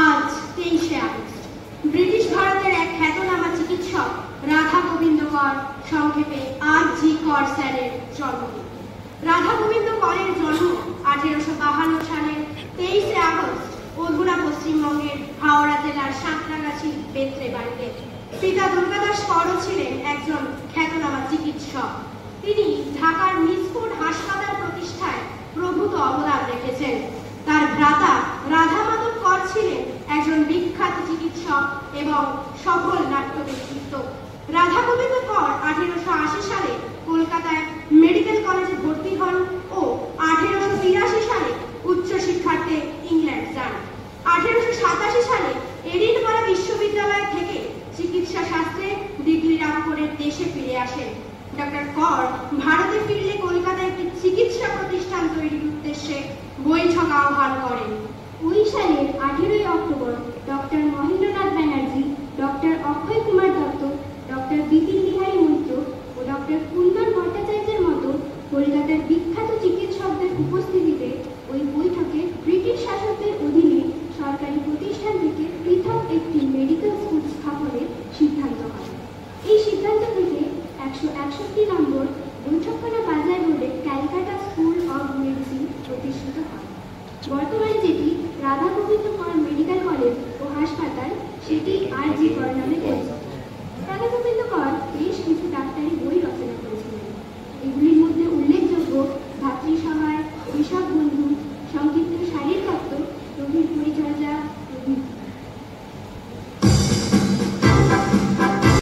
আজ 23শে August British ভারতের এক খ্যাতনামা চিকিৎসক রাধা গোবিন্দ কর, সংক্ষেপে আর.জি. কর স্যারের জন্মদিন। রাধা গোবিন্দ করের জন্ম 1852 সালের 23শে আগস্ট অধুনা পশ্চিমবঙ্গের হাওড়া জেলার সাঁতরাগাছি বেত্রে বাড়িতে। পিতা দুর্গাদাস করও ছিলেন একজন খ্যাতনামা চিকিৎসক। তিনি ঢাকার মিসফোর্ড হাসপাতাল প্রতিষ্ঠায় প্রভূত অবদান রেখেছেন। তার ভ্রাতা রাধা মাধব কর ছিলেন একজন বিখ্যাত চিকিৎসক এবং সফল নাট্য ব্যক্তিত্ব। রাধা গোবিন্দ কর 1880 সালে কলকাতায় মেডিকেল কলেজে ভর্তি হন ও 1883 সালে উচ্চ শিক্ষার্থে ইংল্যান্ড যান। 1887 সালে এডিনবরা বিশ্ববিদ্যালয় থেকে চিকিৎসা শাস্ত্রে ডিগ্রি লাভ করে দেশে ফিরে আসেন। ডক্টর কর ভারতে ফিরলে কলকাতায় একটি চিকিৎসা প্রতিষ্ঠান তৈরির উদ্দেশ্যে বৈঠক আহ্বান করেন। ওই সালের 18 October doctor Mahendranath Banerjee, doctor Akshay Kumar Datta, doctor Bipin Bihari Maitra ও ডক্টর কুন্দন ভট্টাচার্যের মতো কলকাতার বিখ্যাত চিকিৎসকদের উপস্থিতিতে ওই বৈঠকে ব্রিটিশ শাসকদের অধীনে সরকারি প্রতিষ্ঠান থেকে পৃথক একটি মেডিকেল স্কুল স্থাপনের সিদ্ধান্ত হয়। এই সিদ্ধান্ত থেকে 161 নম্বর বৈঠকখানা বাজার রোডে ক্যালকাটা স্কুল অব মেডিসিন প্রতিষ্ঠিত হয়। বর্তমানে যেটি রাধা গোবিন্দ কর মেডিকেল কলেজ ও হাসপাতাল, সেটি আর.জি. কর নামে পরিচিত।